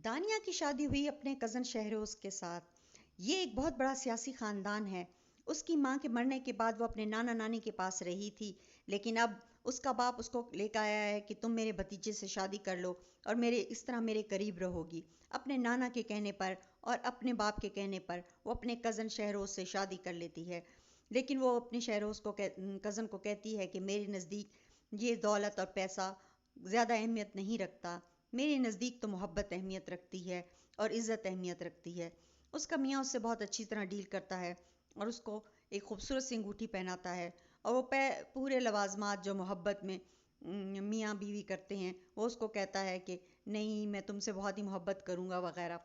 दानिया की शादी हुई अपने कज़न शहरोज़ के साथ। ये एक बहुत बड़ा सियासी ख़ानदान है। उसकी माँ के मरने के बाद वो अपने नाना नानी के पास रही थी, लेकिन अब उसका बाप उसको लेकर आया है कि तुम मेरे भतीजे से शादी कर लो और मेरे इस तरह मेरे करीब रहोगी। अपने नाना के कहने पर और अपने बाप के कहने पर वो अपने कज़न शहरोज़ से शादी कर लेती है। लेकिन वो अपने शहरोज़ को कज़न को कहती है कि मेरे नज़दीक ये दौलत और पैसा ज़्यादा अहमियत नहीं रखता। मेरे नज़दीक तो मोहब्बत अहमियत रखती है और इज़्ज़त अहमियत रखती है। उसका मियाँ उससे बहुत अच्छी तरह डील करता है और उसको एक खूबसूरत सी अंगूठी पहनाता है और वो पूरे लवाजमात जो मोहब्बत में मियाँ बीवी करते हैं वो उसको कहता है कि नहीं, मैं तुमसे बहुत ही मोहब्बत करूँगा वगैरह।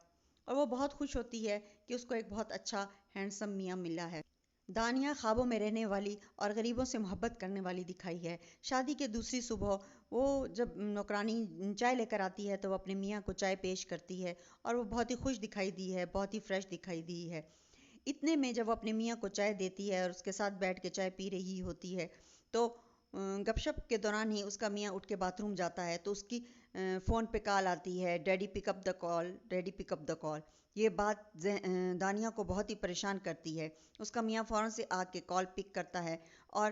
और वो बहुत खुश होती है कि उसको एक बहुत अच्छा हैंडसम मियाँ मिला है। दानिया ख्वाबों में रहने वाली और गरीबों से मोहब्बत करने वाली दिखाई है। शादी के दूसरी सुबह वो जब नौकरानी चाय लेकर आती है तो वो अपने मियाँ को चाय पेश करती है और वो बहुत ही खुश दिखाई दी है, बहुत ही फ्रेश दिखाई दी है। इतने में जब वो अपने मियाँ को चाय देती है और उसके साथ बैठ के चाय पी रही होती है तो गपशप के दौरान ही उसका मियाँ उठ के बाथरूम जाता है तो उसकी फ़ोन पे कॉल आती है, daddy pick up the call, daddy pick up the call. ये बात दानिया को बहुत ही परेशान करती है। उसका मियाँ फ़ौरन से आके कॉल पिक करता है और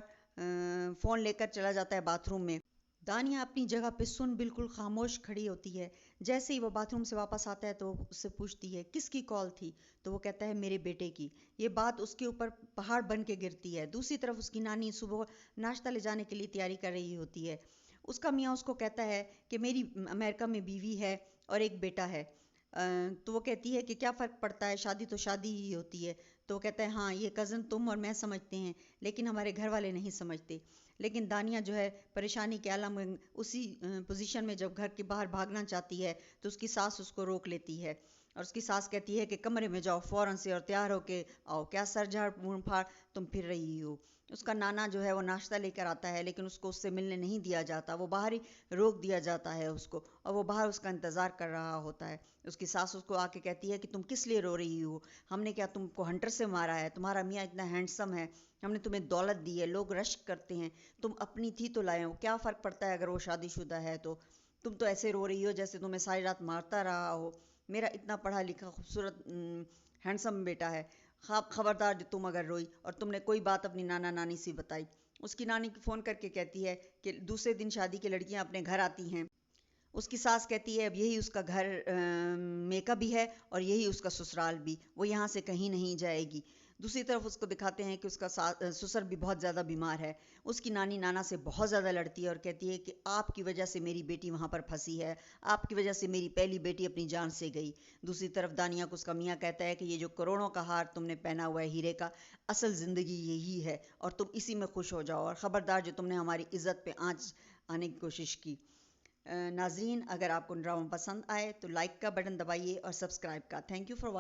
फ़ोन लेकर चला जाता है बाथरूम में। दानिया अपनी जगह पे सुन बिल्कुल खामोश खड़ी होती है। जैसे ही वो बाथरूम से वापस आता है तो उससे पूछती है किसकी कॉल थी, तो वो कहता है मेरे बेटे की। ये बात उसके ऊपर पहाड़ बन के गिरती है। दूसरी तरफ उसकी नानी सुबह नाश्ता ले जाने के लिए तैयारी कर रही होती है। उसका मियाँ उसको कहता है कि मेरी अमेरिका में बीवी है और एक बेटा है। तो वो कहती है कि क्या फ़र्क पड़ता है, शादी तो शादी ही होती है। तो वो कहता है हाँ, ये कज़न तुम और मैं समझते हैं लेकिन हमारे घर वाले नहीं समझते। लेकिन दानिया जो है परेशानी के आलम में उसी पोजीशन में जब घर के बाहर भागना चाहती है तो उसकी सास उसको रोक लेती है और उसकी सास कहती है कि कमरे में जाओ फ़ौरन से और तैयार होके आओ, क्या सर झाड़ मूंड फाड़ तुम फिर रही हो। उसका नाना जो है वो नाश्ता लेकर आता है लेकिन उसको उससे मिलने नहीं दिया जाता, वो बाहर ही रोक दिया जाता है उसको और वो बाहर उसका इंतज़ार कर रहा होता है। उसकी सास उसको आके कहती है कि तुम किस लिए रो रही हो, हमने क्या तुमको हंटर से मारा है, तुम्हारा मियाँ इतना हैंडसम है, हमने तुम्हें दौलत दी है, लोग रश्क करते हैं, तुम अपनी थी तो लाए हो, क्या फ़र्क पड़ता है अगर वो शादीशुदा है तो। तुम तो ऐसे रो रही हो जैसे तुम्हें सारी रात मारता रहा हो। मेरा इतना पढ़ा लिखा खूबसूरत हैंडसम बेटा है। खबरदार जो तुम अगर रोई और तुमने कोई बात अपनी नाना नानी से बताई। उसकी नानी फ़ोन करके कहती है कि दूसरे दिन शादी की लड़कियां अपने घर आती हैं। उसकी सास कहती है अब यही उसका घर मेका भी है और यही उसका ससुराल भी, वो यहाँ से कहीं नहीं जाएगी। दूसरी तरफ उसको दिखाते हैं कि उसका ससुर भी बहुत ज़्यादा बीमार है। उसकी नानी नाना से बहुत ज़्यादा लड़ती है और कहती है कि आपकी वजह से मेरी बेटी वहाँ पर फंसी है, आपकी वजह से मेरी पहली बेटी अपनी जान से गई। दूसरी तरफ दानिया को उसका मियाँ कहता है कि ये जो करोड़ों का हार तुमने पहना हुआ है हीरे का, असल ज़िंदगी यही है और तुम इसी में खुश हो जाओ और ख़बरदार जो तुमने हमारी इज़्ज़त पे आँच आने की कोशिश की। नाजरीन, अगर आपको ड्रामा पसंद आए तो लाइक का बटन दबाइए और सब्सक्राइब का। Thank you for